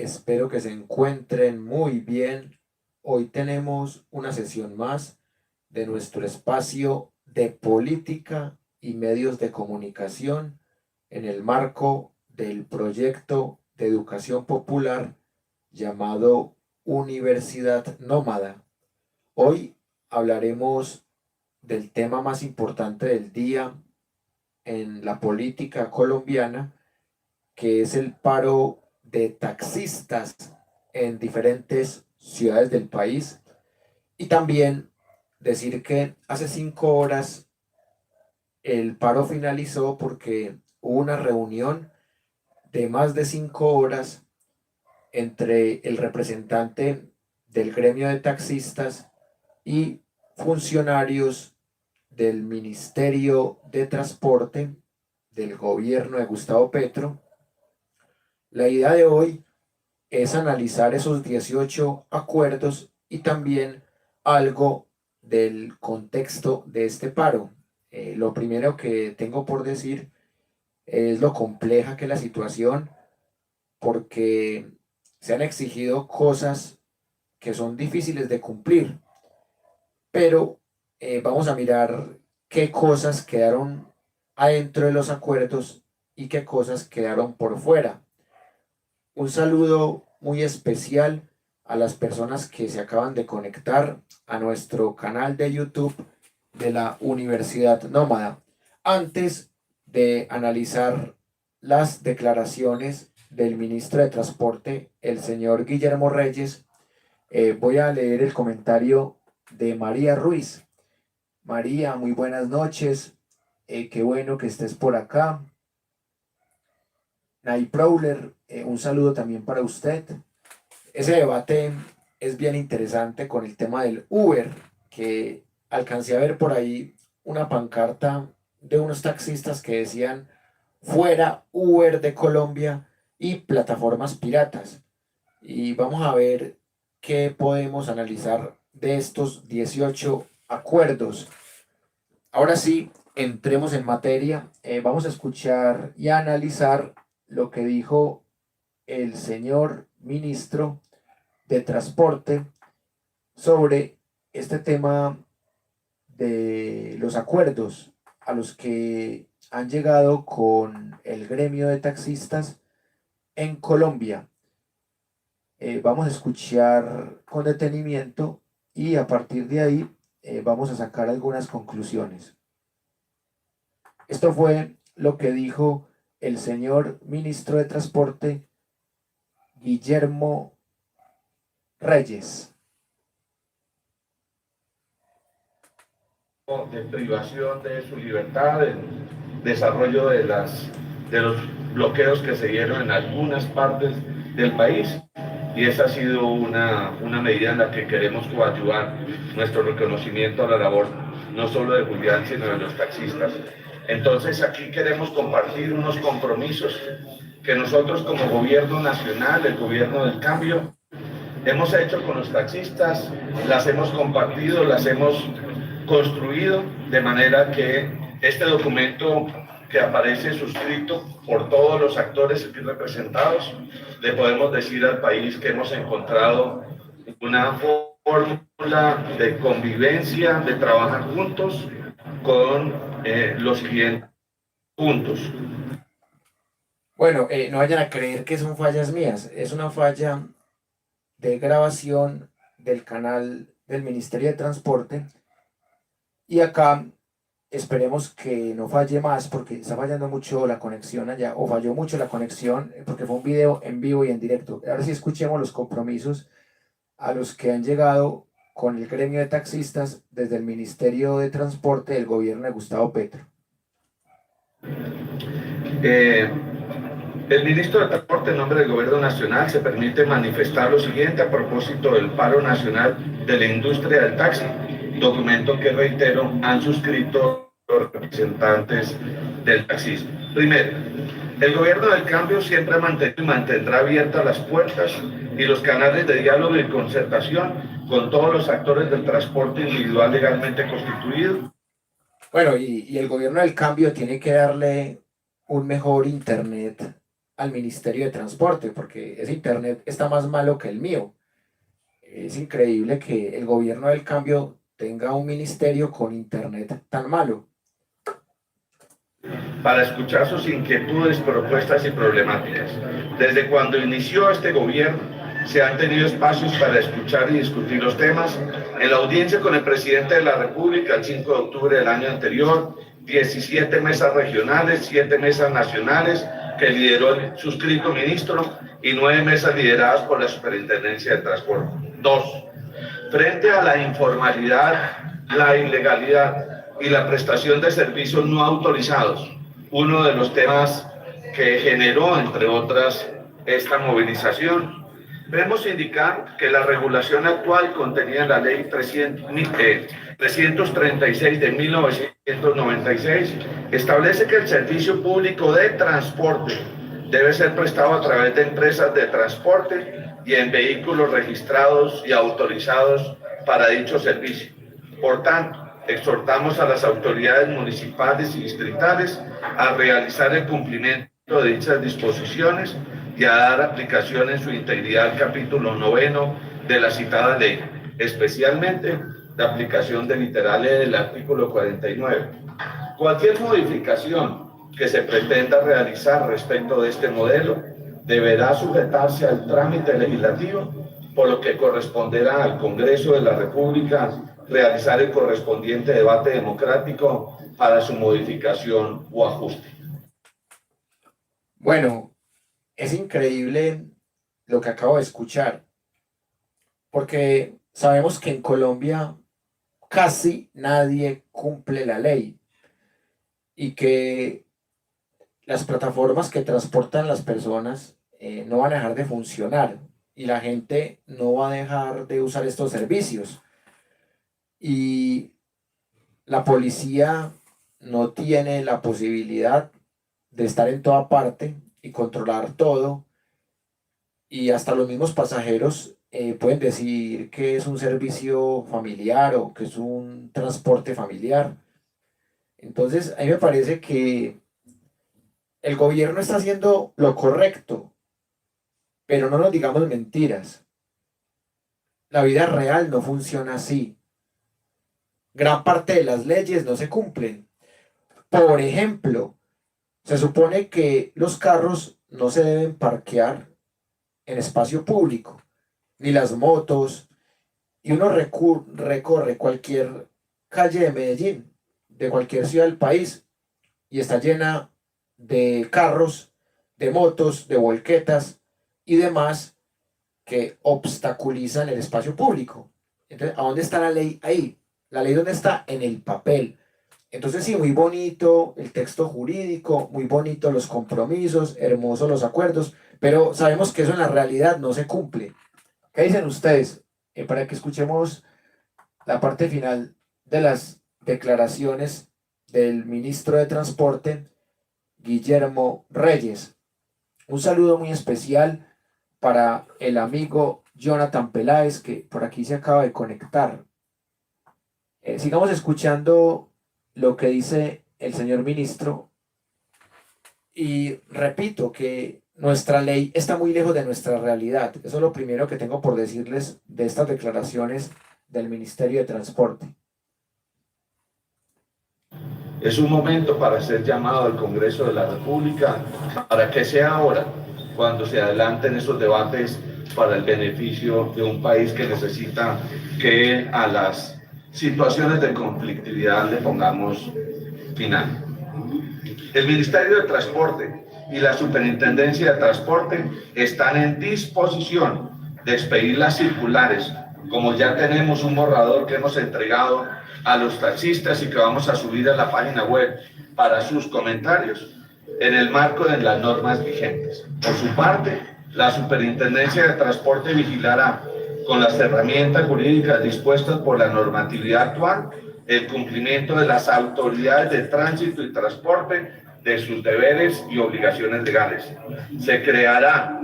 Espero que se encuentren muy bien. Hoy tenemos una sesión más de nuestro espacio de política y medios de comunicación en el marco del proyecto de educación popular llamado Universidad Nómada. Hoy hablaremos del tema más importante del día en la política colombiana, que es el paro de taxistas en diferentes ciudades del país. Y también decir que hace 5 horas el paro finalizó porque hubo una reunión de más de 5 horas entre el representante del gremio de taxistas y funcionarios del Ministerio de Transporte del gobierno de Gustavo Petro. La idea de hoy es analizar esos 18 acuerdos y también algo del contexto de este paro. Lo primero que tengo por decir es lo compleja que es la situación, porque se han exigido cosas que son difíciles de cumplir, pero vamos a mirar qué cosas quedaron adentro de los acuerdos y qué cosas quedaron por fuera. Un saludo muy especial a las personas que se acaban de conectar a nuestro canal de YouTube de la Universidad Nómada. Antes de analizar las declaraciones del ministro de Transporte, el señor Guillermo Reyes, voy a leer el comentario de María Ruiz. María, muy buenas noches. Qué bueno que estés por acá. Nay Prowler, un saludo también para usted. Ese debate es bien interesante con el tema del Uber, que alcancé a ver por ahí una pancarta de unos taxistas que decían fuera Uber de Colombia y plataformas piratas. Y vamos a ver qué podemos analizar de estos 18 acuerdos. Ahora sí, entremos en materia. Vamos a escuchar y a analizar lo que dijo el señor ministro de Transporte sobre este tema de los acuerdos a los que han llegado con el gremio de taxistas en Colombia. Vamos a escuchar con detenimiento y a partir de ahí vamos a sacar algunas conclusiones. Esto fue lo que dijo el señor ministro de Transporte, Guillermo Reyes. De privación de su libertad, el desarrollo de los bloqueos que se dieron en algunas partes del país, y esa ha sido una medida en la que queremos coadyuvar nuestro reconocimiento a la labor no solo de Julián, sino de los taxistas. Entonces aquí queremos compartir unos compromisos que nosotros como gobierno nacional, el gobierno del cambio, hemos hecho con los taxistas, las hemos compartido, las hemos construido de manera que este documento que aparece suscrito por todos los actores aquí representados, le podemos decir al país que hemos encontrado una fórmula de convivencia, de trabajar juntos con los siguientes puntos. Bueno, no vayan a creer que son fallas mías, es una falla de grabación del canal del Ministerio de Transporte, y acá esperemos que no falle más porque está fallando mucho la conexión allá, o falló mucho la conexión porque fue un video en vivo y en directo. Ahora sí escuchemos los compromisos a los que han llegado con el gremio de taxistas desde el Ministerio de Transporte del gobierno de Gustavo Petro. El ministro de Transporte, en nombre del Gobierno Nacional, se permite manifestar lo siguiente a propósito del paro nacional de la industria del taxi, documento que, reitero, han suscrito los representantes del taxismo. Primero, el Gobierno del Cambio siempre ha mantenido y mantendrá abiertas las puertas y los canales de diálogo y concertación con todos los actores del transporte individual legalmente constituido. Bueno, y el Gobierno del Cambio tiene que darle un mejor internet al Ministerio de Transporte, porque ese internet está más malo que el mío. Es increíble que el gobierno del cambio tenga un ministerio con internet tan malo. Para escuchar sus inquietudes, propuestas y problemáticas. Desde cuando inició este gobierno, se han tenido espacios para escuchar y discutir los temas. En la audiencia con el presidente de la República, el 5 de octubre del año anterior, 17 mesas regionales, 7 mesas nacionales, que lideró el suscrito ministro, y 9 mesas lideradas por la Superintendencia de Transporte. 2. Frente a la informalidad, la ilegalidad y la prestación de servicios no autorizados, uno de los temas que generó, entre otras, esta movilización, vemos indicar que la regulación actual contenida en la ley 336 de 1996 establece que el servicio público de transporte debe ser prestado a través de empresas de transporte y en vehículos registrados y autorizados para dicho servicio. Por tanto, exhortamos a las autoridades municipales y distritales a realizar el cumplimiento de dichas disposiciones y a dar aplicación en su integridad al capítulo 9 de la citada ley, especialmente la aplicación del literal E del artículo 49. Cualquier modificación que se pretenda realizar respecto de este modelo deberá sujetarse al trámite legislativo, por lo que corresponderá al Congreso de la República realizar el correspondiente debate democrático para su modificación o ajuste. Bueno, es increíble lo que acabo de escuchar, porque sabemos que en Colombia casi nadie cumple la ley y que las plataformas que transportan las personas no van a dejar de funcionar y la gente no va a dejar de usar estos servicios. Y la policía no tiene la posibilidad de estar en toda parte y controlar todo, y hasta los mismos pasajeros pueden decir que es un servicio familiar o que es un transporte familiar. Entonces, a mí me parece que el gobierno está haciendo lo correcto, pero no nos digamos mentiras. La vida real no funciona así. Gran parte de las leyes no se cumplen. Por ejemplo, se supone que los carros no se deben parquear en espacio público, ni las motos, y uno recorre cualquier calle de Medellín, de cualquier ciudad del país, y está llena de carros, de motos, de volquetas y demás que obstaculizan el espacio público. Entonces, ¿a dónde está la ley ahí? La ley, ¿dónde está? En el papel. Entonces sí, muy bonito el texto jurídico, muy bonito los compromisos, hermosos los acuerdos, pero sabemos que eso en la realidad no se cumple. ¿Qué dicen ustedes? Para que escuchemos la parte final de las declaraciones del ministro de Transporte, Guillermo Reyes. Un saludo muy especial para el amigo Jonathan Peláez, que por aquí se acaba de conectar. Sigamos escuchando lo que dice el señor ministro, y repito que nuestra ley está muy lejos de nuestra realidad. Eso es lo primero que tengo por decirles de estas declaraciones del Ministerio de Transporte. Es un momento para hacer llamado al Congreso de la República para que sea ahora cuando se adelanten esos debates para el beneficio de un país que necesita que a las situaciones de conflictividad le pongamos final. El Ministerio de Transporte y la Superintendencia de Transporte están en disposición de expedir las circulares, como ya tenemos un borrador que hemos entregado a los taxistas y que vamos a subir a la página web para sus comentarios, en el marco de las normas vigentes. Por su parte, la Superintendencia de Transporte vigilará con las herramientas jurídicas dispuestas por la normatividad actual el cumplimiento de las autoridades de tránsito y transporte de sus deberes y obligaciones legales. Se creará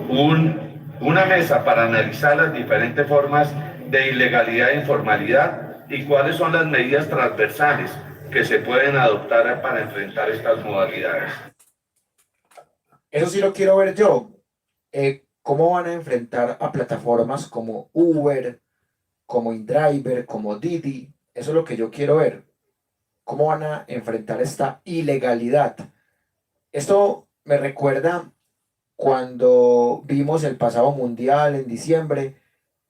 una mesa para analizar las diferentes formas de ilegalidad e informalidad y cuáles son las medidas transversales que se pueden adoptar para enfrentar estas modalidades. Eso sí lo quiero ver yo. ¿Cómo van a enfrentar a plataformas como Uber, como InDriver, como Didi? Eso es lo que yo quiero ver. ¿Cómo van a enfrentar esta ilegalidad? Esto me recuerda cuando vimos el pasado mundial en diciembre,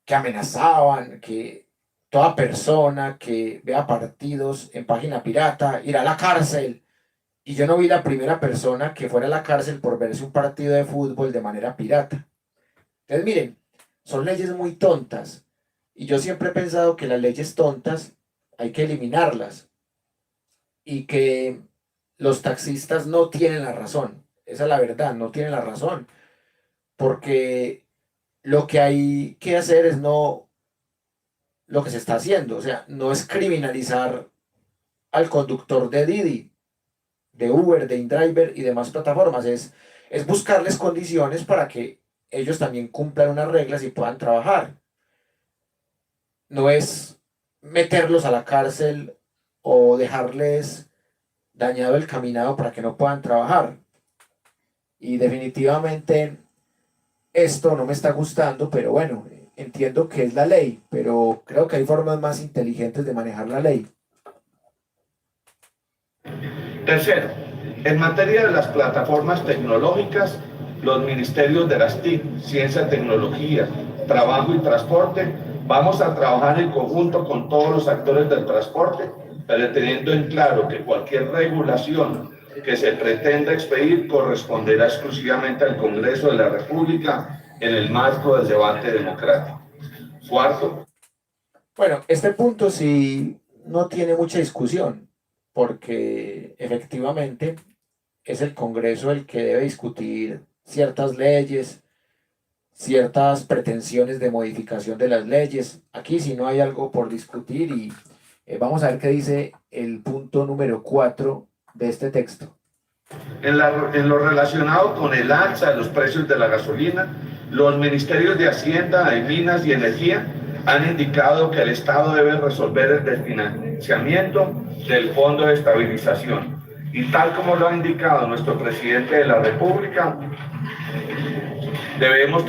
que amenazaban que toda persona que vea partidos en página pirata irá a la cárcel. Y yo no vi la primera persona que fuera a la cárcel por verse un partido de fútbol de manera pirata. Entonces, miren, son leyes muy tontas. Y yo siempre he pensado que las leyes tontas hay que eliminarlas y que los taxistas no tienen la razón. Esa es la verdad, no tienen la razón. Porque lo que hay que hacer es no lo que se está haciendo. O sea, no es criminalizar al conductor de Didi, de Uber, de InDriver y demás plataformas. Es buscarles condiciones para que ellos también cumplan unas reglas y puedan trabajar. No es meterlos a la cárcel o dejarles dañado el caminado para que no puedan trabajar. Y definitivamente esto no me está gustando, pero bueno, entiendo que es la ley, pero creo que hay formas más inteligentes de manejar la ley. Tercero, en materia de las plataformas tecnológicas, los ministerios de las TIC, Ciencia, Tecnología, Trabajo y Transporte, vamos a trabajar en conjunto con todos los actores del transporte, pero teniendo en claro que cualquier regulación que se pretenda expedir corresponderá exclusivamente al Congreso de la República en el marco del debate democrático. Cuarto. Bueno, este punto sí no tiene mucha discusión, porque efectivamente es el Congreso el que debe discutir ciertas leyes, ciertas pretensiones de modificación de las leyes. Aquí si no hay algo por discutir y vamos a ver qué dice el punto número 4 de este texto. En lo relacionado con el alza de los precios de la gasolina, los ministerios de Hacienda, de Minas y Energía han indicado que el Estado debe resolver el desfinanciamiento del Fondo de Estabilización. Y tal como lo ha indicado nuestro presidente de la República, debemos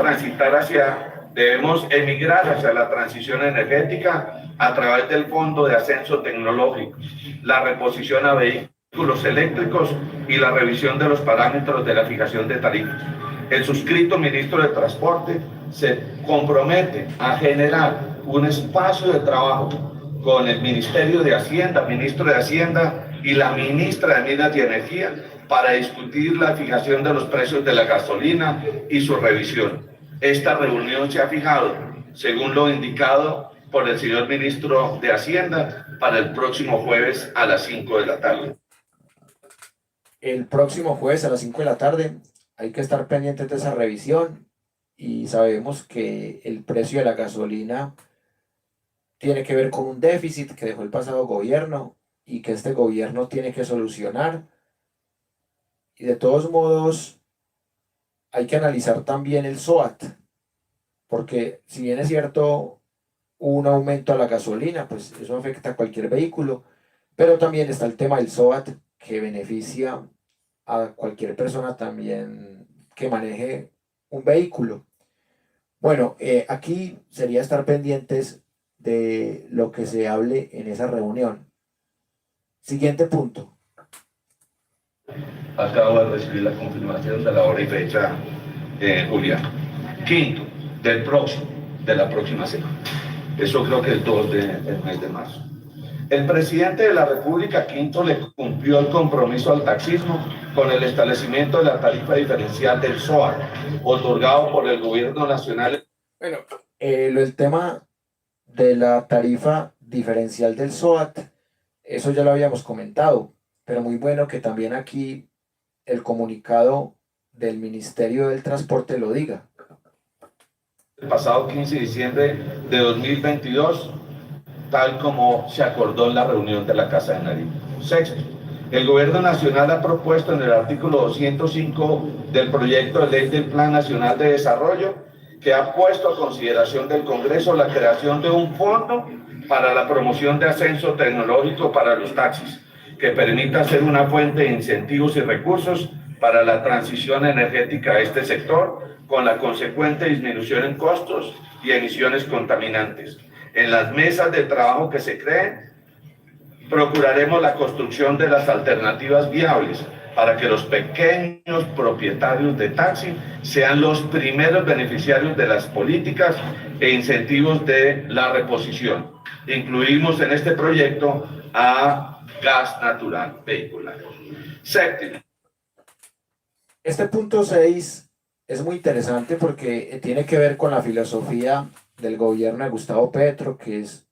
emigrar hacia la transición energética a través del Fondo de Ascenso Tecnológico, la reposición a vehículos eléctricos y la revisión de los parámetros de la fijación de tarifas. El suscrito ministro de Transporte se compromete a generar un espacio de trabajo con el Ministerio de Hacienda, ministro de Hacienda y la ministra de Minas y Energía para discutir la fijación de los precios de la gasolina y su revisión. Esta reunión se ha fijado, según lo indicado por el señor ministro de Hacienda, para el próximo jueves a las 5 de la tarde. El próximo jueves a las 5 de la tarde hay que estar pendientes de esa revisión y sabemos que el precio de la gasolina tiene que ver con un déficit que dejó el pasado gobierno y que este gobierno tiene que solucionar. Y de todos modos, hay que analizar también el SOAT, porque si bien es cierto, hubo un aumento a la gasolina, pues eso afecta a cualquier vehículo, pero también está el tema del SOAT que beneficia a cualquier persona también que maneje un vehículo. Bueno, aquí sería estar pendientes de lo que se hable en esa reunión. Siguiente punto. Acabo de recibir la confirmación de la hora y fecha, Julián. Quinto, de la próxima semana. Eso creo que el 2 del mes de marzo. El presidente de la República, Quinto, le cumplió el compromiso al taxismo con el establecimiento de la tarifa diferencial del SOAT, otorgado por el gobierno nacional. Bueno, el tema de la tarifa diferencial del SOAT, eso ya lo habíamos comentado, pero muy bueno que también aquí el comunicado del Ministerio del Transporte lo diga. El pasado 15 de diciembre de 2022, tal como se acordó en la reunión de la Casa de Nariño. Sexto, el Gobierno Nacional ha propuesto en el artículo 205 del proyecto de ley del Plan Nacional de Desarrollo, que ha puesto a consideración del Congreso la creación de un fondo para la promoción de ascenso tecnológico para los taxis, que permita ser una fuente de incentivos y recursos para la transición energética de este sector, con la consecuente disminución en costos y emisiones contaminantes. En las mesas de trabajo que se creen, procuraremos la construcción de las alternativas viables para que los pequeños propietarios de taxi sean los primeros beneficiarios de las políticas e incentivos de la reposición. Incluimos en este proyecto a gas natural vehicular. Séptimo. Este punto 6 es muy interesante porque tiene que ver con la filosofía del gobierno de Gustavo Petro, que es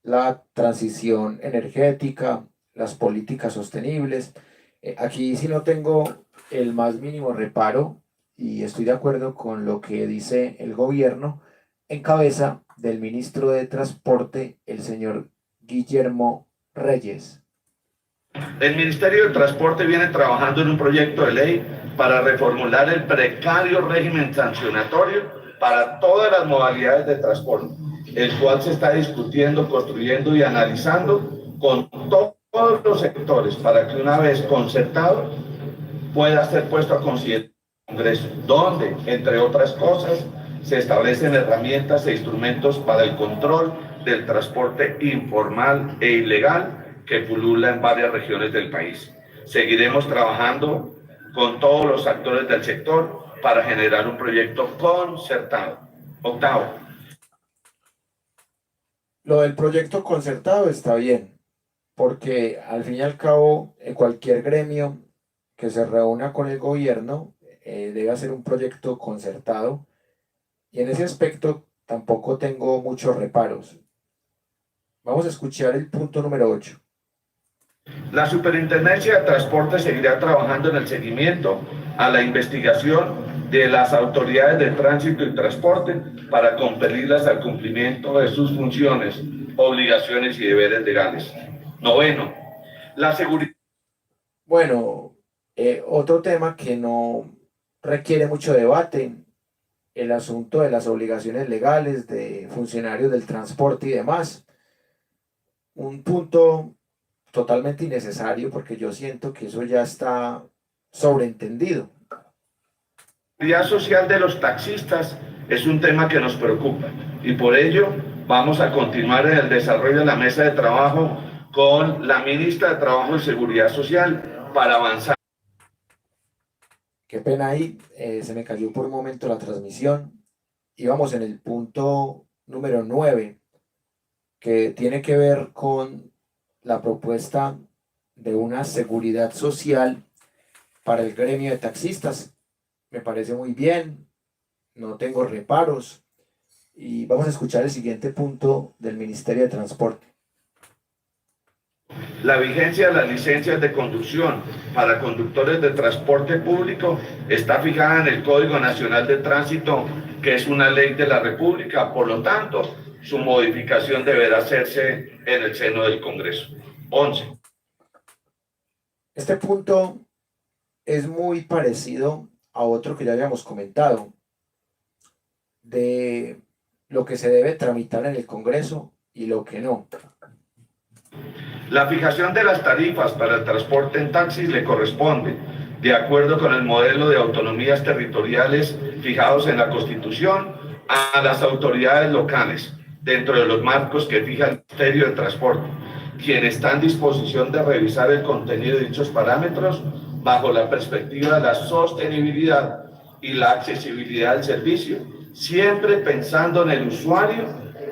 la transición energética, las políticas sostenibles. Aquí sí no tengo el más mínimo reparo y estoy de acuerdo con lo que dice el gobierno en cabeza del ministro de Transporte, el señor Guillermo Reyes. El Ministerio de Transporte viene trabajando en un proyecto de ley para reformular el precario régimen sancionatorio para todas las modalidades de transporte, el cual se está discutiendo, construyendo y analizando con todos los sectores para que una vez concertado pueda ser puesto a consideración del Congreso, donde, entre otras cosas, se establecen herramientas e instrumentos para el control del transporte informal e ilegal que pulula en varias regiones del país. Seguiremos trabajando con todos los actores del sector para generar un proyecto concertado. Octavo. Lo del proyecto concertado está bien, porque al fin y al cabo cualquier gremio que se reúna con el gobierno debe hacer un proyecto concertado y en ese aspecto tampoco tengo muchos reparos. Vamos a escuchar el punto número 8. La Superintendencia de Transporte seguirá trabajando en el seguimiento a la investigación de las autoridades de tránsito y transporte para compelirlas al cumplimiento de sus funciones, obligaciones y deberes legales. Noveno, la seguridad. Bueno, otro tema que no requiere mucho debate, el asunto de las obligaciones legales de funcionarios del transporte y demás. Un punto totalmente innecesario porque yo siento que eso ya está sobreentendido. La seguridad social de los taxistas es un tema que nos preocupa y por ello vamos a continuar en el desarrollo de la mesa de trabajo con la ministra de Trabajo y Seguridad Social para avanzar. Qué pena ahí, se me cayó por un momento la transmisión. Íbamos en el punto número 9, que tiene que ver con la propuesta de una seguridad social para el gremio de taxistas. Me parece muy bien, no tengo reparos. Y vamos a escuchar el siguiente punto del Ministerio de Transporte. La vigencia de las licencias de conducción para conductores de transporte público está fijada en el Código Nacional de Tránsito, que es una ley de la República, por lo tanto, su modificación deberá hacerse en el seno del Congreso. 11. Este punto es muy parecido a otro que ya habíamos comentado, de lo que se debe tramitar en el Congreso y lo que no. La fijación de las tarifas para el transporte en taxis le corresponde, de acuerdo con el modelo de autonomías territoriales fijados en la Constitución, a las autoridades locales, dentro de los marcos que fija el Ministerio de Transporte, quien está en disposición de revisar el contenido de dichos parámetros bajo la perspectiva de la sostenibilidad y la accesibilidad del servicio, siempre pensando en el usuario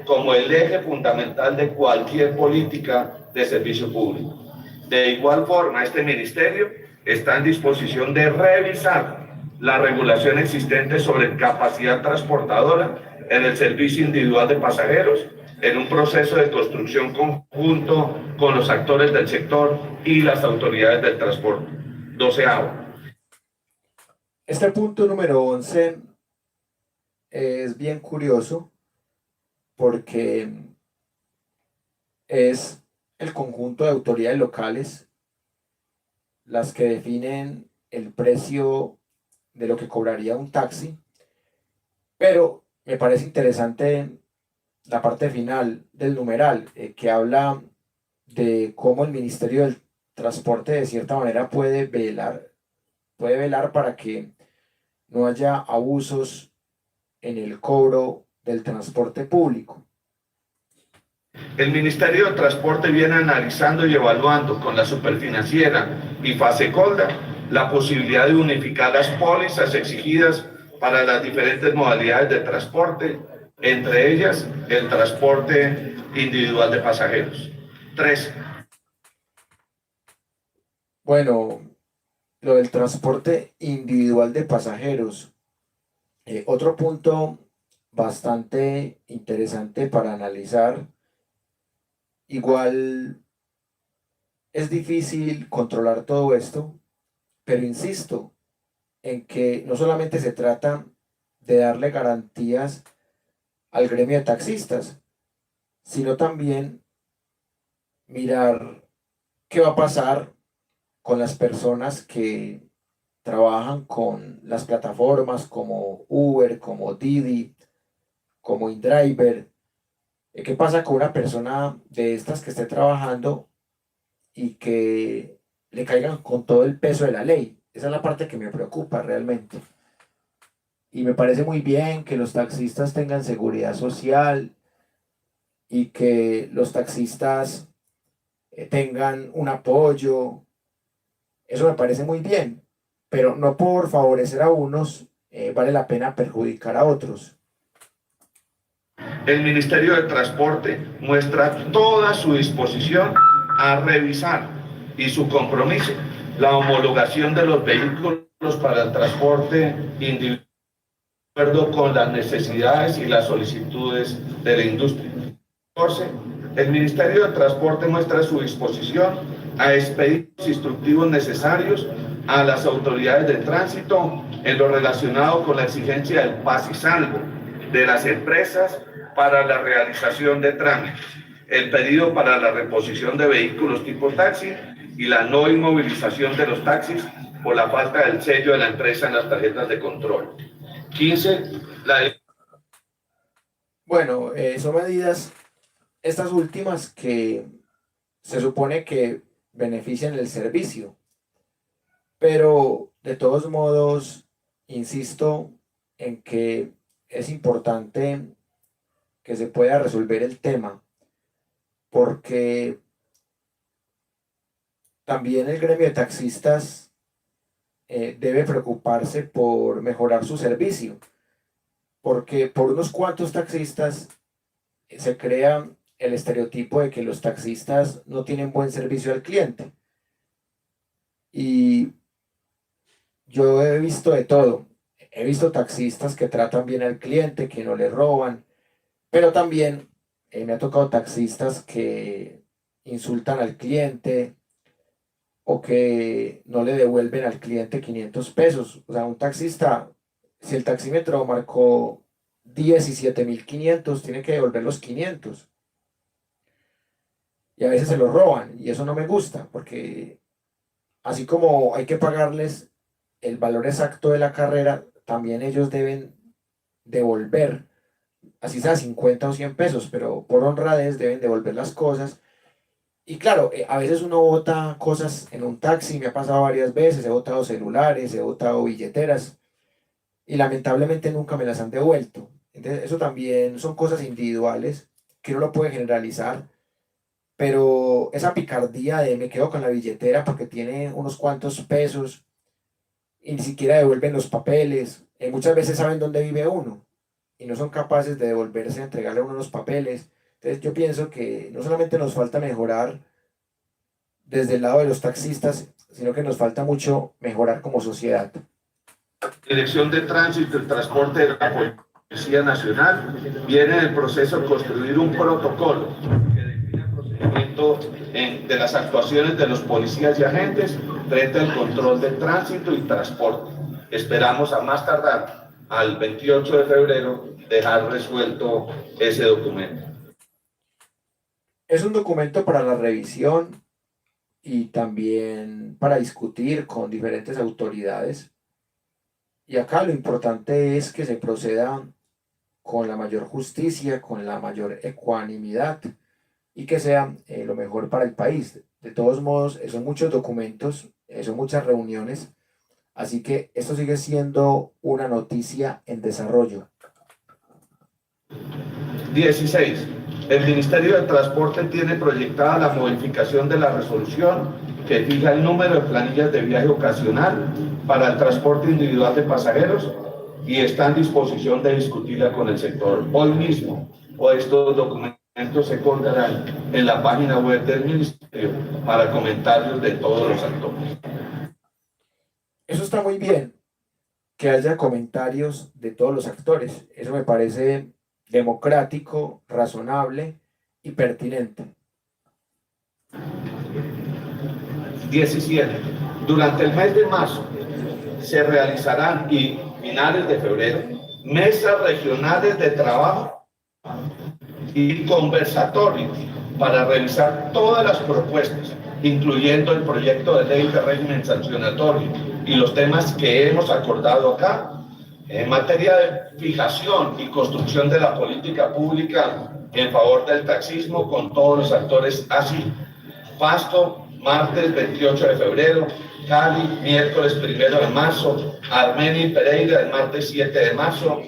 como el eje fundamental de cualquier política de servicio público. De igual forma, este ministerio está en disposición de revisar la regulación existente sobre capacidad transportadora en el servicio individual de pasajeros en un proceso de construcción conjunto con los actores del sector y las autoridades del transporte. 12avo. Este punto número 11 es bien curioso porque es el conjunto de autoridades locales las que definen el precio de lo que cobraría un taxi, pero me parece interesante la parte final del numeral, que habla de cómo el Ministerio del Transporte de cierta manera puede velar puede velar para que no haya abusos en el cobro del transporte público? El Ministerio de Transporte viene analizando y evaluando con la Superfinanciera y Fasecolda la posibilidad de unificar las pólizas exigidas para las diferentes modalidades de transporte, entre ellas el transporte individual de pasajeros. 3. Bueno, lo del transporte individual de pasajeros. Otro punto bastante interesante para analizar. Igual es difícil controlar todo esto, pero insisto en que no solamente se trata de darle garantías al gremio de taxistas, sino también mirar qué va a pasar con las personas que trabajan con las plataformas como Uber, como Didi, como InDriver. ¿Qué pasa con una persona de estas que esté trabajando y que le caigan con todo el peso de la ley? Esa es la parte que me preocupa realmente. Y me parece muy bien que los taxistas tengan seguridad social y que los taxistas tengan un apoyo. Eso me parece muy bien, pero no por favorecer a unos vale la pena perjudicar a otros. El Ministerio de Transporte muestra toda su disposición a revisar y su compromiso la homologación de los vehículos para el transporte individual de acuerdo con las necesidades y las solicitudes de la industria. 14. El Ministerio de Transporte muestra su disposición a expedir los instructivos necesarios a las autoridades de tránsito en lo relacionado con la exigencia del paz y salvo de las empresas para la realización de trámites, el pedido para la reposición de vehículos tipo taxi y la no inmovilización de los taxis por la falta del sello de la empresa en las tarjetas de control. 15. Bueno, son medidas, estas últimas, que se supone que benefician el servicio, pero de todos modos, insisto en que es importante que se pueda resolver el tema, porque también el gremio de taxistas debe preocuparse por mejorar su servicio, porque por unos cuantos taxistas se crea el estereotipo de que los taxistas no tienen buen servicio al cliente. Y yo he visto de todo. He visto taxistas que tratan bien al cliente, que no le roban, pero también me ha tocado taxistas que insultan al cliente o que no le devuelven al cliente 500 pesos. O sea, un taxista, si el taxímetro marcó 17.500, tiene que devolver los 500. Y a veces se los roban y eso no me gusta, porque así como hay que pagarles el valor exacto de la carrera, también ellos deben devolver, así sea 50 o 100 pesos, pero por honradez deben devolver las cosas. Y claro, a veces uno bota cosas en un taxi, me ha pasado varias veces, he botado celulares, he botado billeteras y lamentablemente nunca me las han devuelto. Entonces, eso también son cosas individuales que uno lo puede generalizar, pero esa picardía de me quedo con la billetera porque tiene unos cuantos pesos y ni siquiera devuelven los papeles, muchas veces saben dónde vive uno y no son capaces de devolverse a entregarle a uno los papeles. Entonces yo pienso que no solamente nos falta mejorar desde el lado de los taxistas, sino que nos falta mucho mejorar como sociedad. Dirección de Tránsito y Transporte de la Policía Nacional viene en el proceso de construir un protocolo que define el procedimiento de las actuaciones de los policías y agentes frente al control de tránsito y transporte. Esperamos a más tardar al 28 de febrero dejar resuelto ese documento. Es un documento para la revisión y también para discutir con diferentes autoridades. Y acá lo importante es que se proceda con la mayor justicia, con la mayor ecuanimidad y que sea lo mejor para el país. De todos modos, son muchos documentos, son muchas reuniones. Así que esto sigue siendo una noticia en desarrollo. 16. El Ministerio de Transporte tiene proyectada la modificación de la resolución que fija el número de planillas de viaje ocasional para el transporte individual de pasajeros y está en disposición de discutirla con el sector hoy mismo, o estos documentos se colgarán en la página web del Ministerio para comentarios de todos los actores. Eso está muy bien, que haya comentarios de todos los actores. Eso me parece democrático, razonable y pertinente. 17. Durante el mes de marzo se realizarán y finales de febrero mesas regionales de trabajo y conversatorios para revisar todas las propuestas, incluyendo el proyecto de ley de régimen sancionatorio y los temas que hemos acordado acá en materia de fijación y construcción de la política pública en favor del taxismo con todos los actores así. Pasto, martes 28 de febrero, Cali, miércoles 1 de marzo, Armenia y Pereira, el martes 7 de marzo,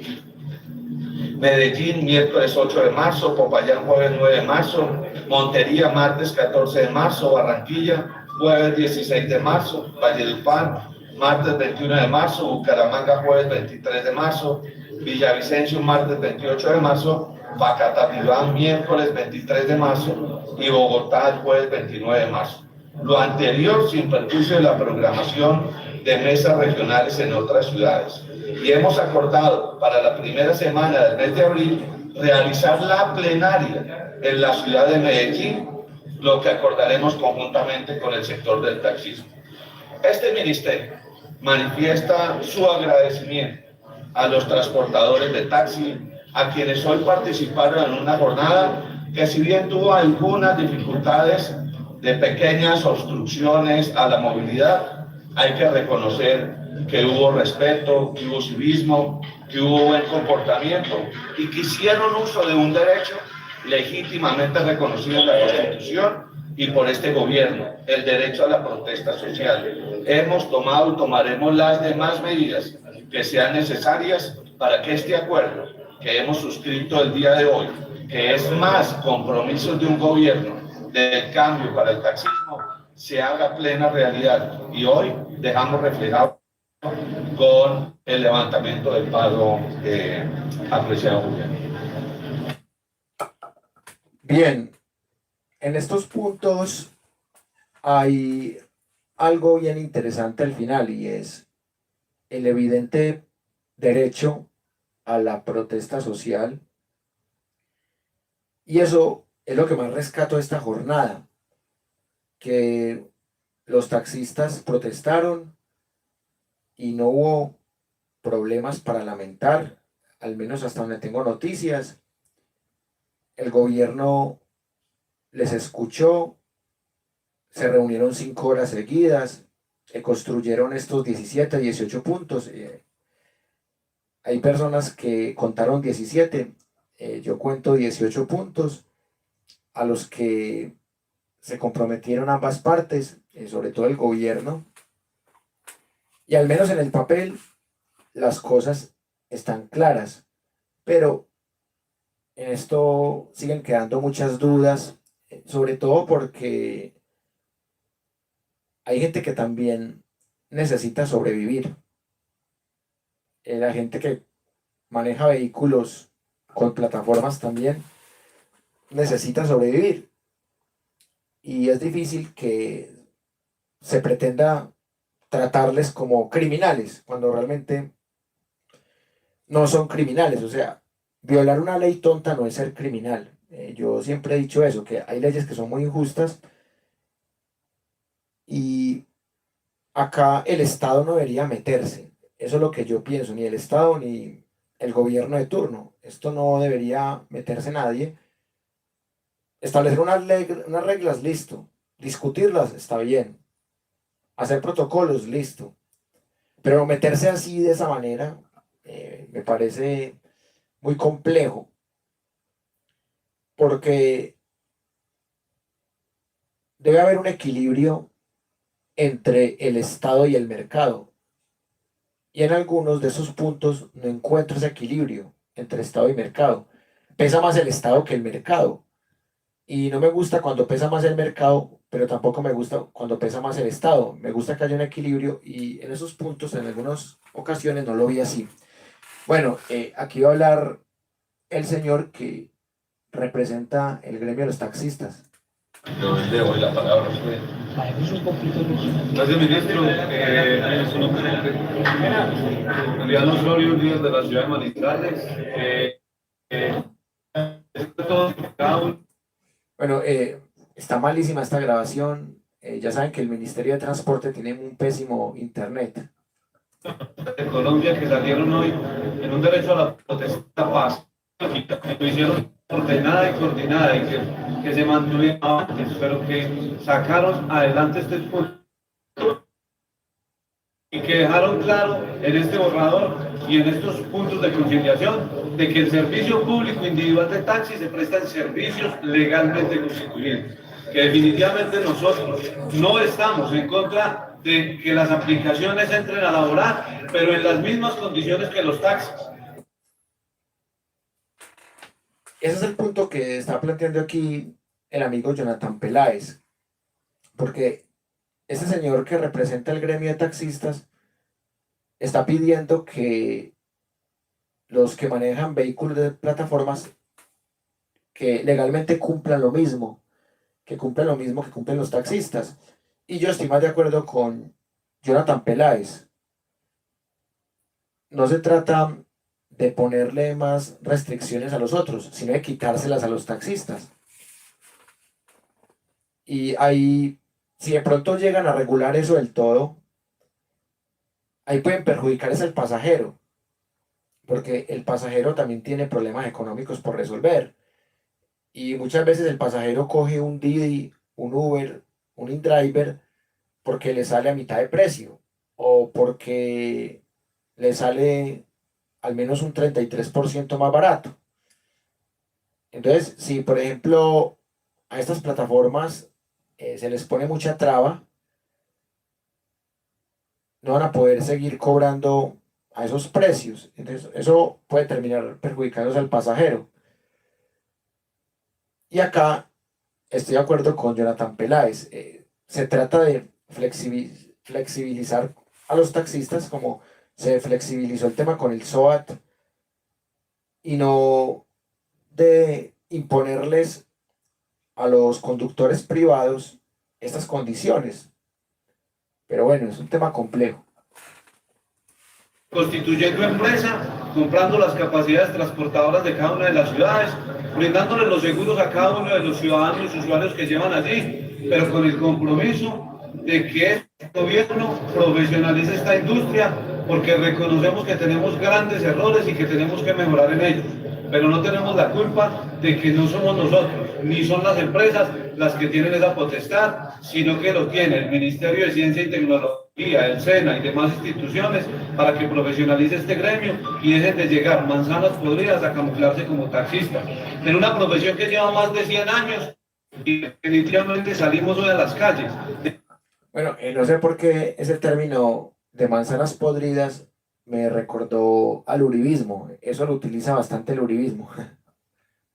Medellín, miércoles 8 de marzo, Popayán, jueves 9 de marzo, Montería, martes 14 de marzo, Barranquilla, jueves 16 de marzo, Valledupar, martes 21 de marzo, Bucaramanga, jueves 23 de marzo, Villavicencio, martes 28 de marzo, Pacatabiván, miércoles 23 de marzo y Bogotá, el jueves 29 de marzo. Lo anterior sin perjuicio de la programación de mesas regionales en otras ciudades. Y hemos acordado para la primera semana del mes de abril realizar la plenaria en la ciudad de Medellín, lo que acordaremos conjuntamente con el sector del taxismo. Este ministerio manifiesta su agradecimiento a los transportadores de taxi, a quienes hoy participaron en una jornada que, si bien tuvo algunas dificultades de pequeñas obstrucciones a la movilidad, hay que reconocer que hubo respeto, que hubo civismo, que hubo buen comportamiento y que hicieron uso de un derecho legítimamente reconocido en la Constitución y por este gobierno, el derecho a la protesta social. Hemos tomado y tomaremos las demás medidas que sean necesarias para que este acuerdo que hemos suscrito el día de hoy, que es más compromisos de un gobierno del cambio para el taxismo, se haga plena realidad. Y hoy dejamos reflejado con el levantamiento del paro, apreciado Julián. Bien, en estos puntos hay algo bien interesante al final y es el evidente derecho a la protesta social, y eso es lo que más rescato de esta jornada, que los taxistas protestaron y no hubo problemas para lamentar, al menos hasta donde tengo noticias. El gobierno les escuchó, se reunieron 5 horas seguidas, construyeron estos 17, 18 puntos. Hay personas que contaron 17, yo cuento 18 puntos a los que se comprometieron ambas partes, sobre todo el gobierno, y al menos en el papel las cosas están claras, pero en esto siguen quedando muchas dudas, sobre todo porque hay gente que también necesita sobrevivir. La gente que maneja vehículos con plataformas también necesita sobrevivir. Y es difícil que se pretenda tratarles como criminales cuando realmente no son criminales. O sea, violar una ley tonta no es ser criminal. Yo siempre he dicho eso, que hay leyes que son muy injustas y acá el Estado no debería meterse. Eso es lo que yo pienso, ni el Estado ni el gobierno de turno. Esto no debería meterse nadie. Establecer unas reglas, listo. Discutirlas, está bien. Hacer protocolos, listo. Pero meterse así de esa manera me parece muy complejo. Porque debe haber un equilibrio entre el Estado y el mercado. y en algunos de esos puntos no encuentro ese equilibrio entre Estado y mercado. Pesa más el Estado que el mercado. Y no me gusta cuando pesa más el mercado, pero tampoco me gusta cuando pesa más el Estado. Me gusta que haya un equilibrio y en esos puntos, en algunas ocasiones, no lo vi así. Bueno, aquí va a hablar el señor que representa el gremio de los taxistas. Le doy la palabra a usted. Gracias, ministro. Su nombre es Julián Osorio, líder de la ciudad de Manizales. Bueno, está malísima esta grabación. Ya saben que el Ministerio de Transporte tiene un pésimo internet. De Colombia que salieron hoy en un derecho a la protesta pacífica, que lo hicieron ordenada y coordinada y que se mantuvieron antes, pero que sacaron adelante este punto y que dejaron claro en este borrador y en estos puntos de conciliación de que el servicio público individual de taxi se presta en servicios legalmente constituidos, que definitivamente nosotros no estamos en contra de que las aplicaciones entren a laborar, pero en las mismas condiciones que los taxis. Ese es el punto que está planteando aquí el amigo Jonathan Peláez, porque este señor que representa el gremio de taxistas está pidiendo que los que manejan vehículos de plataformas que legalmente cumplan lo mismo, que cumplen los taxistas. Y yo estoy más de acuerdo con Jonathan Peláez. No se trata de ponerle más restricciones a los otros, sino de quitárselas a los taxistas. Y ahí, si de pronto llegan a regular eso del todo, ahí pueden perjudicar es al pasajero, porque el pasajero también tiene problemas económicos por resolver. Y muchas veces el pasajero coge un Didi, un Uber, un InDriver, porque le sale a mitad de precio, o porque le sale al menos un 33% más barato. Entonces, si por ejemplo a estas plataformas se les pone mucha traba, no van a poder seguir cobrando a esos precios. Entonces, eso puede terminar perjudicándose al pasajero. Y acá estoy de acuerdo con Jonathan Peláez. Se trata de flexibilizar a los taxistas como se flexibilizó el tema con el SOAT y no de imponerles a los conductores privados estas condiciones. Pero bueno, es un tema complejo. Constituyendo empresa, comprando las capacidades transportadoras de cada una de las ciudades, brindándole los seguros a cada uno de los ciudadanos y usuarios que llevan allí, pero con el compromiso de que este gobierno profesionalice esta industria, porque reconocemos que tenemos grandes errores y que tenemos que mejorar en ellos, pero no tenemos la culpa de que no somos nosotros, ni son las empresas las que tienen esa potestad, sino que lo tiene el Ministerio de Ciencia y Tecnología, el SENA y demás instituciones para que profesionalice este gremio y dejen de llegar manzanas podridas a camuflarse como taxistas. En una profesión que lleva más de 100 años y definitivamente salimos hoy a las calles. Bueno, no sé por qué ese término de manzanas podridas me recordó al uribismo. Eso lo utiliza bastante el uribismo.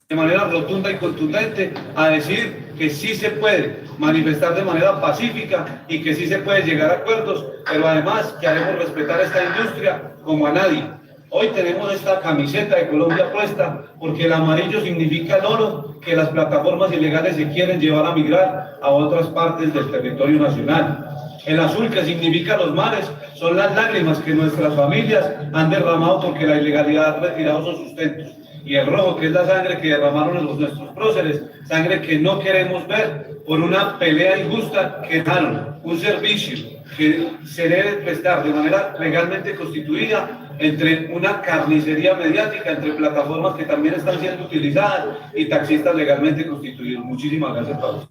De manera rotunda y contundente a decir que sí se puede manifestar de manera pacífica y que sí se puede llegar a acuerdos, pero además que haremos respetar esta industria como a nadie. Hoy tenemos esta camiseta de Colombia puesta porque el amarillo significa el oro que las plataformas ilegales se quieren llevar a migrar a otras partes del territorio nacional. El azul, que significa los mares, son las lágrimas que nuestras familias han derramado porque la ilegalidad ha retirado sus sustentos. Y el rojo, que es la sangre que derramaron nuestros próceres, sangre que no queremos ver por una pelea injusta que dejaron, un servicio que se debe prestar de manera legalmente constituida entre una carnicería mediática, entre plataformas que también están siendo utilizadas y taxistas legalmente constituidos. Muchísimas gracias, Pablo.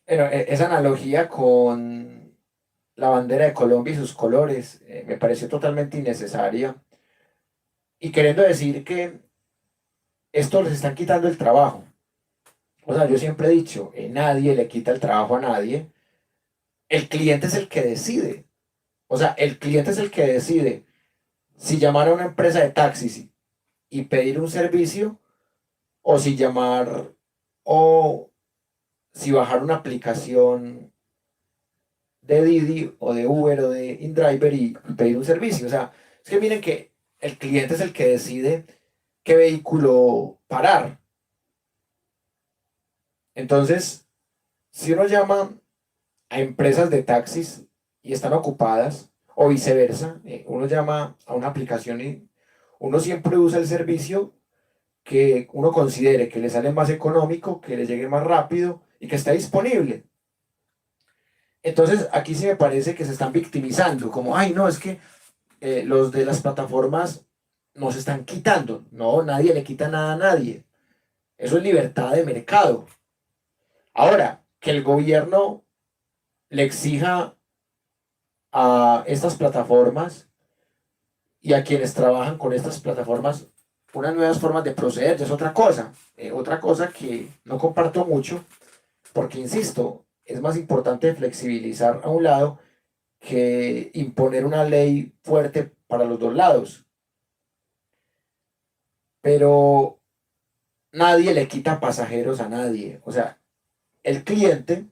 Bueno, esa analogía con la bandera de Colombia y sus colores me pareció totalmente innecesaria. Y queriendo decir que esto les están quitando el trabajo. O sea, yo siempre he dicho, nadie le quita el trabajo a nadie. El cliente es el que decide. O sea, el cliente es el que decide si llamar a una empresa de taxis y pedir un servicio, o si llamar, o si bajar una aplicación de Didi o de Uber o de InDriver y pedir un servicio. O sea, es que miren que el cliente es el que decide qué vehículo parar. Entonces, si uno llama a empresas de taxis y están ocupadas, o viceversa, uno llama a una aplicación y uno siempre usa el servicio que uno considere que le sale más económico, que le llegue más rápido y que está disponible. Entonces, aquí sí me parece que se están victimizando, como, ay, no, es que los de las plataformas nos están quitando. No, nadie le quita nada a nadie. Eso es libertad de mercado. Ahora, que el gobierno le exija a estas plataformas y a quienes trabajan con estas plataformas unas nuevas formas de proceder, ya es otra cosa. Otra cosa que no comparto mucho, porque insisto, es más importante flexibilizar a un lado que imponer una ley fuerte para los dos lados. Pero nadie le quita pasajeros a nadie. O sea, el cliente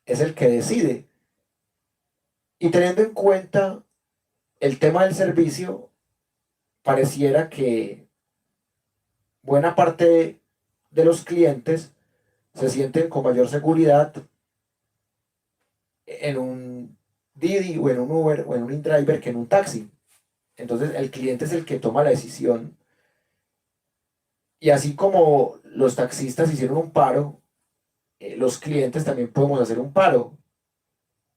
es el que decide. Y teniendo en cuenta el tema del servicio, pareciera que buena parte de los clientes se sienten con mayor seguridad en un Didi o en un Uber o en un InDriver que en un taxi. Entonces el cliente es el que toma la decisión. Y así como los taxistas hicieron un paro, los clientes también podemos hacer un paro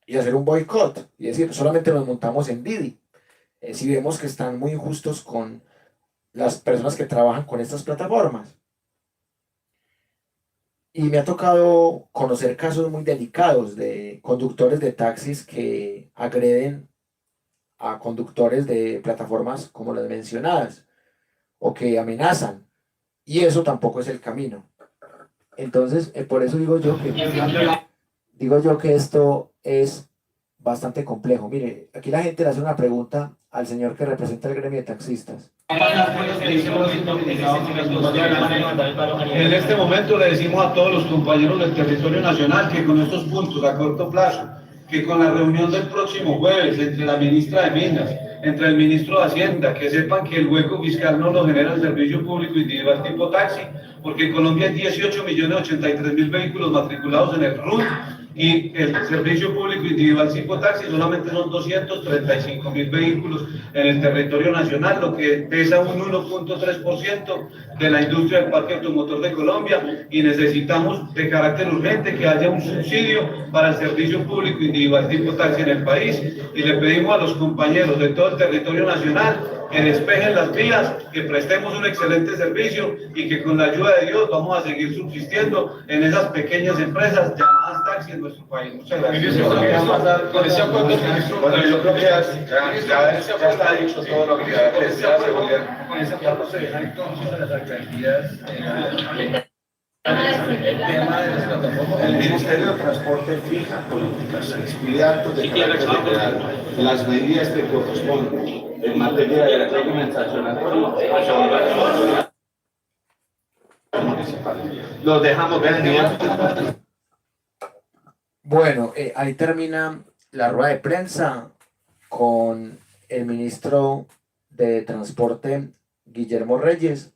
y hacer un boicot. Y decir, solamente nos montamos en Didi. Si vemos que están muy injustos con las personas que trabajan con estas plataformas. Y me ha tocado conocer casos muy delicados de conductores de taxis que agreden a conductores de plataformas como las mencionadas o que amenazan. Y eso tampoco es el camino. Entonces, por eso digo yo que esto es bastante complejo. Mire, aquí la gente le hace una pregunta al señor que representa el gremio de taxistas. En este momento le decimos a todos los compañeros del territorio nacional que con estos puntos a corto plazo, que con la reunión del próximo jueves entre la ministra de Minas, entre el ministro de Hacienda, que sepan que el hueco fiscal no lo genera el servicio público individual tipo taxi, porque en Colombia hay 18.083.000 vehículos matriculados en el RUT y el servicio público individual tipo taxi solamente son 235.000 vehículos en el territorio nacional, lo que pesa un 1.3% de la industria del parque automotor de Colombia, y necesitamos de carácter urgente que haya un subsidio para el servicio público individual tipo taxi en el país, y le pedimos a los compañeros de todo el territorio nacional que despejen las vías, que prestemos un excelente servicio y que con la ayuda de Dios vamos a seguir subsistiendo en esas pequeñas empresas llamadas taxis en nuestro país. Muchas gracias. Con ese acuerdo, ministro, bueno, yo creo que ya está dicho todo lo que se hace. Con ese acuerdo se dejan entonces las alcaldías El Ministerio de Transporte fija políticas, expide actos de carácter general, las medidas que corresponden en materia de reglamentación municipal. Los dejamos ver. Bueno, ahí termina la rueda de prensa con el ministro de Transporte, Guillermo Reyes,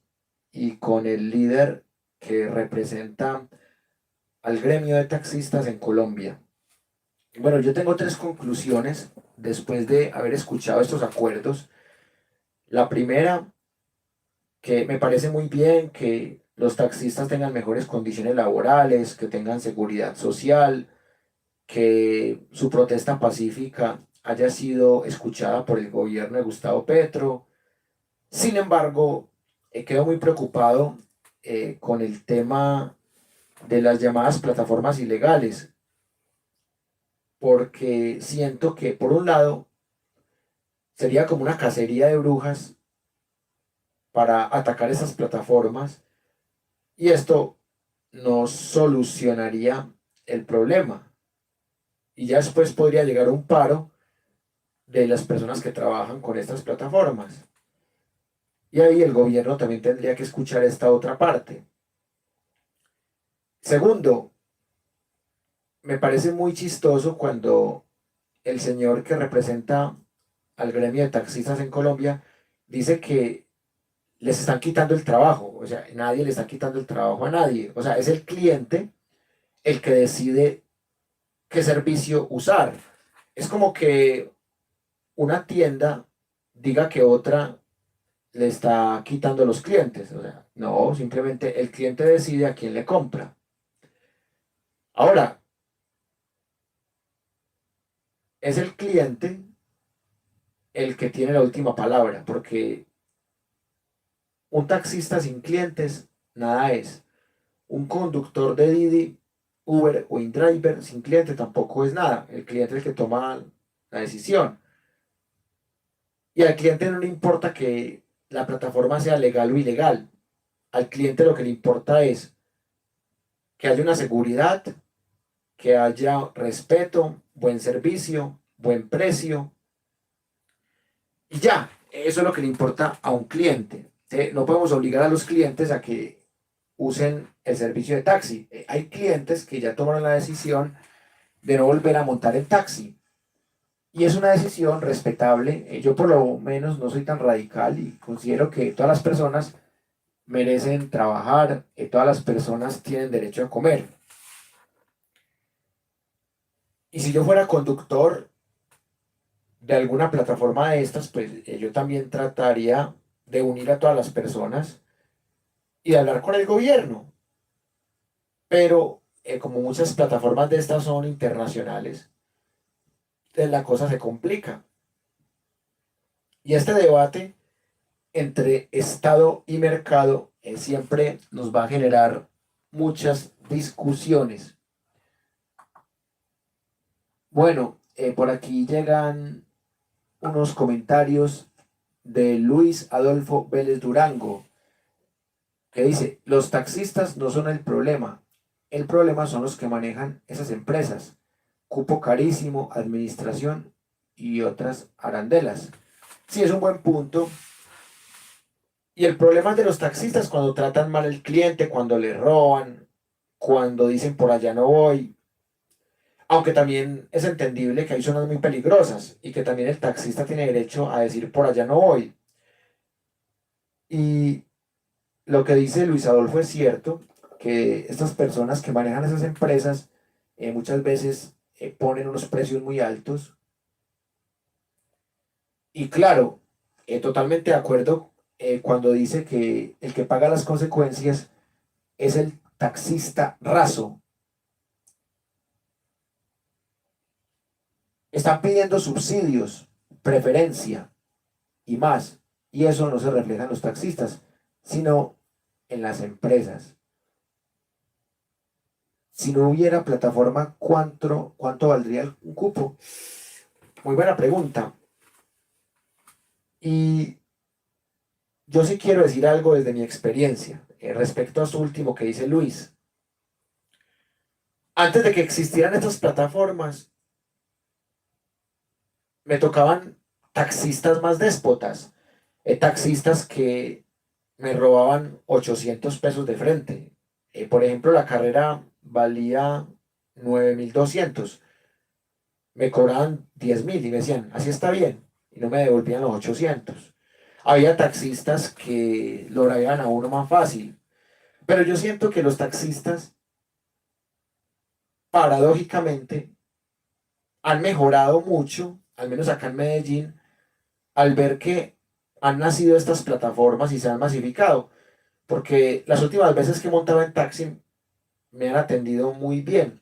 y con el líder que representa al gremio de taxistas en Colombia. Bueno, yo tengo tres conclusiones después de haber escuchado estos acuerdos. La primera, que me parece muy bien que los taxistas tengan mejores condiciones laborales, que tengan seguridad social, que su protesta pacífica haya sido escuchada por el gobierno de Gustavo Petro. Sin embargo, quedo muy preocupado con el tema de las llamadas plataformas ilegales, porque siento que por un lado sería como una cacería de brujas para atacar esas plataformas, y esto no solucionaría el problema, y ya después podría llegar un paro de las personas que trabajan con estas plataformas. Y ahí el gobierno también tendría que escuchar esta otra parte. Segundo, me parece muy chistoso cuando el señor que representa al gremio de taxistas en Colombia dice que les están quitando el trabajo. O sea, nadie le está quitando el trabajo a nadie. O sea, es el cliente el que decide qué servicio usar. Es como que una tienda diga que otra le está quitando los clientes. O sea, no, simplemente el cliente decide a quién le compra. Ahora, es el cliente el que tiene la última palabra, porque un taxista sin clientes, nada es. Un conductor de Didi, Uber o InDriver sin cliente tampoco es nada. El cliente es el que toma la decisión. Y al cliente no le importa que la plataforma sea legal o ilegal. Al cliente lo que le importa es que haya una seguridad, que haya respeto, buen servicio, buen precio. Y ya, eso es lo que le importa a un cliente. No podemos obligar a los clientes a que usen el servicio de taxi. Hay clientes que ya tomaron la decisión de no volver a montar en taxi. Y es una decisión respetable. Yo por lo menos no soy tan radical y considero que todas las personas merecen trabajar, todas las personas tienen derecho a comer. Y si yo fuera conductor de alguna plataforma de estas, pues yo también trataría de unir a todas las personas y de hablar con el gobierno. Pero como muchas plataformas de estas son internacionales, la cosa se complica. Y este debate entre Estado y mercado siempre nos va a generar muchas discusiones. Bueno, por aquí llegan unos comentarios de Luis Adolfo Vélez Durango, que dice, los taxistas no son el problema son los que manejan esas empresas, cupo carísimo, administración y otras arandelas. Sí, es un buen punto. Y el problema de los taxistas cuando tratan mal al cliente, cuando le roban, cuando dicen por allá no voy. Aunque también es entendible que hay zonas muy peligrosas y que también el taxista tiene derecho a decir por allá no voy. Y lo que dice Luis Adolfo es cierto, que estas personas que manejan esas empresas muchas veces ponen unos precios muy altos. Y claro, totalmente de acuerdo cuando dice que el que paga las consecuencias es el taxista raso. Están pidiendo subsidios, preferencia y más. Y eso no se refleja en los taxistas, sino en las empresas. Si no hubiera plataforma, ¿cuánto valdría un cupo? Muy buena pregunta. Y yo sí quiero decir algo desde mi experiencia respecto a su último que dice Luis. Antes de que existieran estas plataformas, me tocaban taxistas más déspotas, taxistas que me robaban 800 pesos de frente. Por ejemplo, la carrera valía 9.200, me cobraban 10.000 y me decían, así está bien, y no me devolvían los 800. Había taxistas que lo lograban a uno más fácil, pero yo siento que los taxistas, paradójicamente, han mejorado mucho, al menos acá en Medellín, al ver que han nacido estas plataformas y se han masificado, porque las últimas veces que he montado en taxi me han atendido muy bien.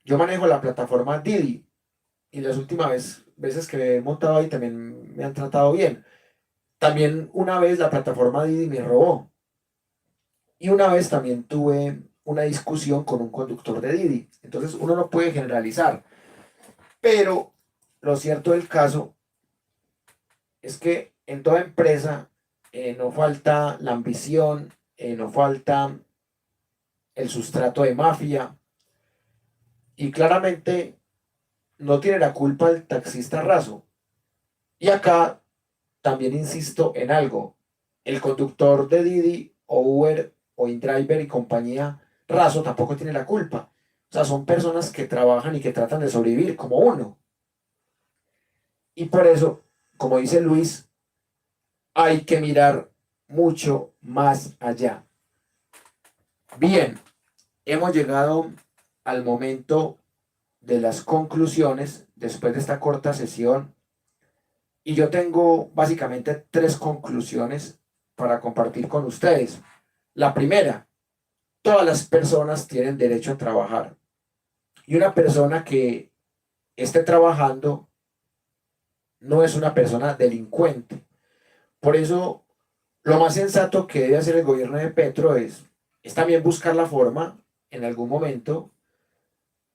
Yo manejo la plataforma Didi y las últimas veces que he montado ahí también me han tratado bien. También una vez la plataforma Didi me robó y una vez también tuve una discusión con un conductor de Didi. Entonces uno no puede generalizar, pero lo cierto del caso es que en toda empresa no falta la ambición, no falta el sustrato de mafia y claramente no tiene la culpa el taxista raso. Y acá también insisto en algo. El conductor de Didi o Uber o InDriver y compañía raso tampoco tiene la culpa. O sea, son personas que trabajan y que tratan de sobrevivir como uno. Y por eso, como dice Luis, hay que mirar mucho más allá. Bien, hemos llegado al momento de las conclusiones después de esta corta sesión y yo tengo básicamente 3 conclusiones para compartir con ustedes. La primera, todas las personas tienen derecho a trabajar y una persona que esté trabajando no es una persona delincuente. Por eso, lo más sensato que debe hacer el gobierno de Petro es también buscar la forma, en algún momento,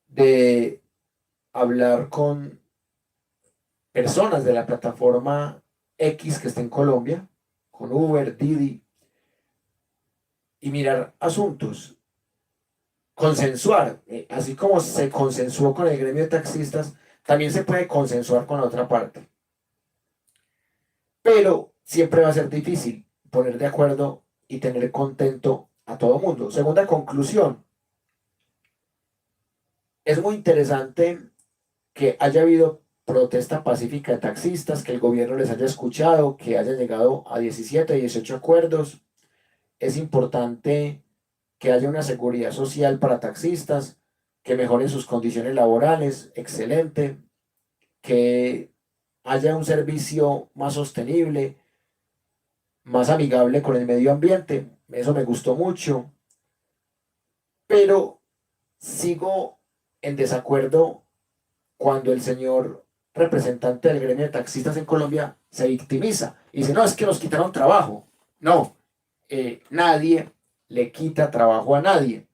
de hablar con personas de la plataforma X que está en Colombia, con Uber, Didi, y mirar asuntos, consensuar, así como se consensuó con el gremio de taxistas, también se puede consensuar con la otra parte. Pero siempre va a ser difícil poner de acuerdo y tener contento a todo mundo. Segunda conclusión, es muy interesante que haya habido protesta pacífica de taxistas, que el gobierno les haya escuchado, que haya llegado a 17, 18 acuerdos. Es importante que haya una seguridad social para taxistas, que mejoren sus condiciones laborales, excelente, que haya un servicio más sostenible, más amigable con el medio ambiente. Eso me gustó mucho, pero sigo en desacuerdo cuando el señor representante del gremio de taxistas en Colombia se victimiza y dice, no, es que nos quitaron trabajo. No, nadie le quita trabajo a nadie.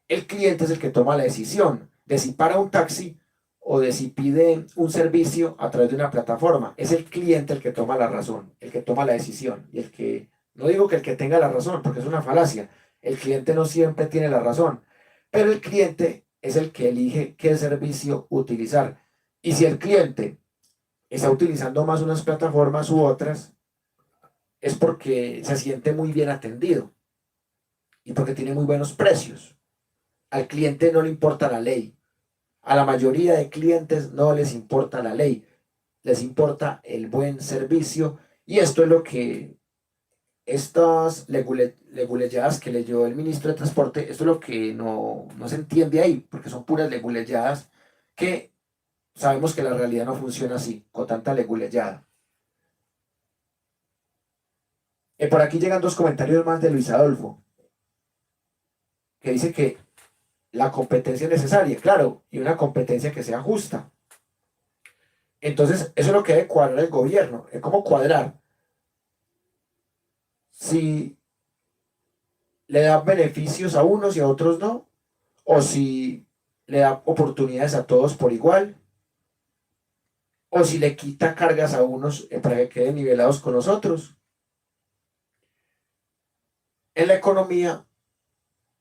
El cliente es el que toma la decisión de si para un taxi o de si pide un servicio a través de una plataforma. Es el cliente el que toma la razón, el que toma la decisión. Y el que, no digo que el que tenga la razón, porque es una falacia. El cliente no siempre tiene la razón, pero el cliente es el que elige qué servicio utilizar. Y si el cliente está utilizando más unas plataformas u otras, es porque se siente muy bien atendido y porque tiene muy buenos precios. Al cliente no le importa la ley. A la mayoría de clientes no les importa la ley. Les importa el buen servicio. Y esto es lo que estas leguleyadas que leyó el ministro de Transporte, esto es lo que no se entiende ahí, porque son puras leguleyadas que sabemos que la realidad no funciona así, con tanta leguleyada. Por aquí llegan 2 comentarios más de Luis Adolfo, que dice que la competencia es necesaria, claro, y una competencia que sea justa. Entonces, eso es lo que debe cuadrar el gobierno. ¿Cómo cuadrar? Si le da beneficios a unos y a otros no, o si le da oportunidades a todos por igual, o si le quita cargas a unos para que queden nivelados con los otros. En la economía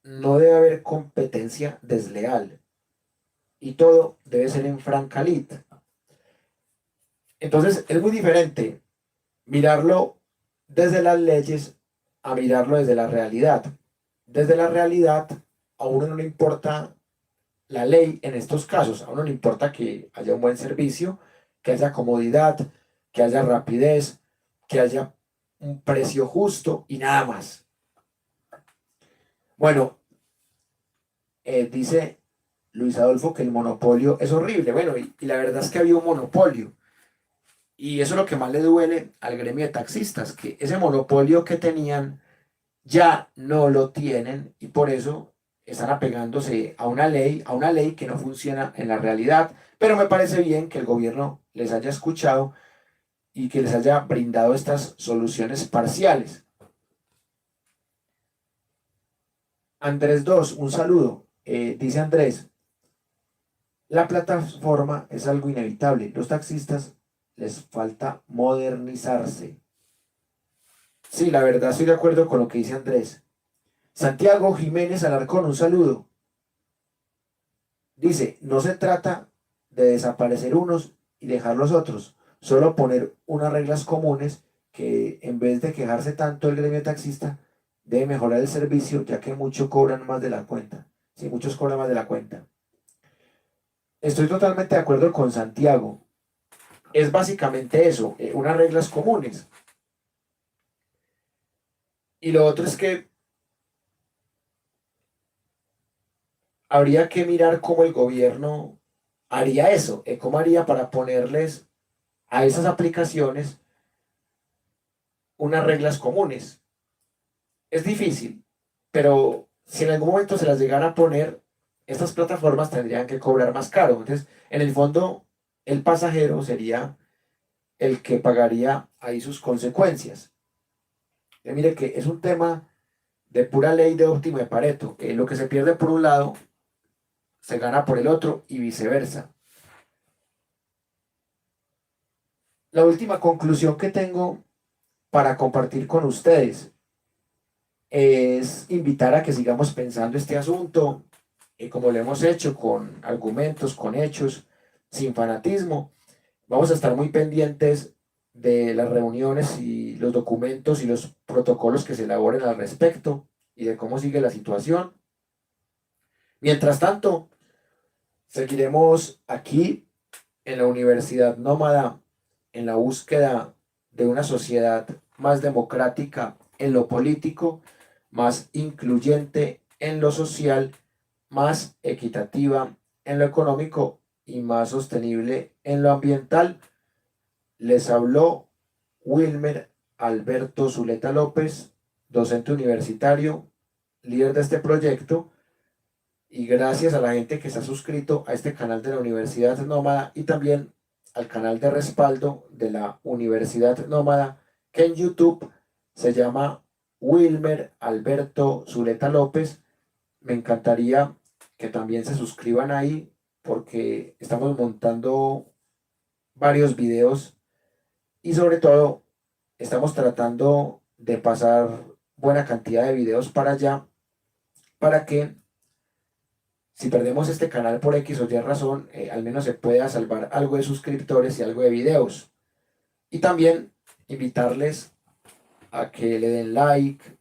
no debe haber competencia desleal y todo debe ser en franca lid. Entonces es muy diferente mirarlo desde las leyes a mirarlo desde la realidad. Desde la realidad a uno no le importa la ley en estos casos, a uno le importa que haya un buen servicio, que haya comodidad, que haya rapidez, que haya un precio justo y nada más. Bueno, dice Luis Adolfo que el monopolio es horrible. Bueno, y la verdad es que había un monopolio. Y eso es lo que más le duele al gremio de taxistas, que ese monopolio que tenían ya no lo tienen y por eso están apegándose a una ley que no funciona en la realidad. Pero me parece bien que el gobierno les haya escuchado y que les haya brindado estas soluciones parciales. Andrés 2, un saludo. Dice Andrés, la plataforma es algo inevitable. Los taxistas les falta modernizarse. Sí, la verdad estoy de acuerdo con lo que dice Andrés. Santiago Jiménez Alarcón, un saludo. Dice, no se trata de desaparecer unos y dejar los otros, solo poner unas reglas comunes que en vez de quejarse tanto el gremio taxista, debe mejorar el servicio, ya que muchos cobran más de la cuenta. Sí, muchos cobran más de la cuenta. Estoy totalmente de acuerdo con Santiago. Es básicamente eso, unas reglas comunes. Y lo otro es que habría que mirar cómo el gobierno haría eso, cómo haría para ponerles a esas aplicaciones unas reglas comunes. Es difícil, pero si en algún momento se las llegara a poner, estas plataformas tendrían que cobrar más caro. Entonces, en el fondo, el pasajero sería el que pagaría ahí sus consecuencias. Mire que es un tema de pura ley de óptimo de Pareto, que lo que se pierde por un lado se gana por el otro y viceversa. La última conclusión que tengo para compartir con ustedes es invitar a que sigamos pensando este asunto, como lo hemos hecho, con argumentos, con hechos, sin fanatismo. Vamos a estar muy pendientes de las reuniones y los documentos y los protocolos que se elaboren al respecto y de cómo sigue la situación. Mientras tanto, seguiremos aquí en la Universidad Nómada en la búsqueda de una sociedad más democrática en lo político, más incluyente en lo social, más equitativa en lo económico y más sostenible en lo ambiental. Les habló Wilmer Alberto Zuleta López, docente universitario, líder de este proyecto, y gracias a la gente que se ha suscrito a este canal de la Universidad Nómada y también al canal de respaldo de la Universidad Nómada, que en YouTube se llama Wilmer Alberto Zuleta López. Me encantaría que también se suscriban ahí porque estamos montando varios videos y sobre todo estamos tratando de pasar buena cantidad de videos para allá para que si perdemos este canal por X o Y razón, al menos se pueda salvar algo de suscriptores y algo de videos. Y también invitarles a que le den like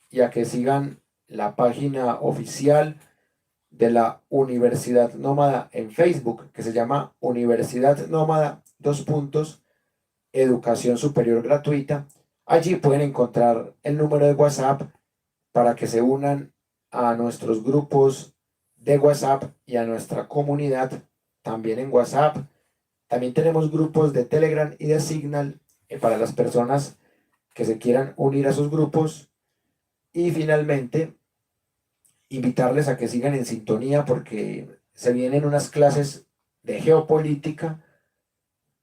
y a que sigan la página oficial de la Universidad Nómada en Facebook, que se llama Universidad Nómada, Educación Superior Gratuita. Allí pueden encontrar el número de WhatsApp para que se unan a nuestros grupos de WhatsApp y a nuestra comunidad también en WhatsApp. También tenemos grupos de Telegram y de Signal para las personas que se quieran unir a sus grupos. Y finalmente, invitarles a que sigan en sintonía porque se vienen unas clases de geopolítica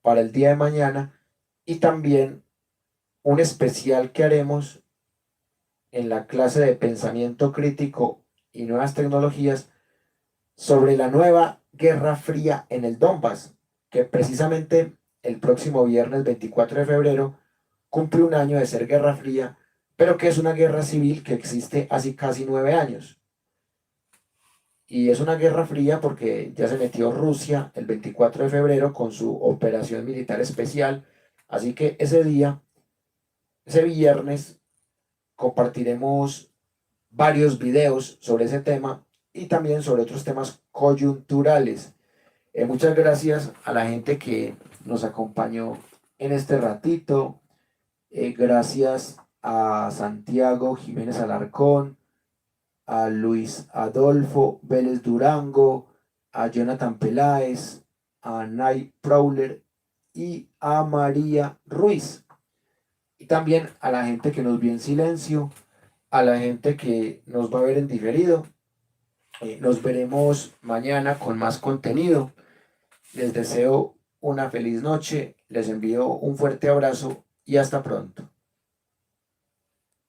para el día de mañana y también un especial que haremos en la clase de pensamiento crítico y nuevas tecnologías sobre la nueva Guerra Fría en el Donbass, que precisamente el próximo viernes 24 de febrero cumple un año de ser Guerra Fría, pero que es una guerra civil que existe hace casi 9 años. Y es una guerra fría porque ya se metió Rusia el 24 de febrero con su operación militar especial, así que ese día, ese viernes, compartiremos varios videos sobre ese tema y también sobre otros temas coyunturales. Muchas gracias a la gente que nos acompañó en este ratito. Gracias a Santiago Jiménez Alarcón, a Luis Adolfo Vélez Durango, a Jonathan Peláez, a Nay Prowler y a María Ruiz. Y también a la gente que nos vio en silencio, a la gente que nos va a ver en diferido. Nos veremos mañana con más contenido. Les deseo una feliz noche, les envío un fuerte abrazo y hasta pronto.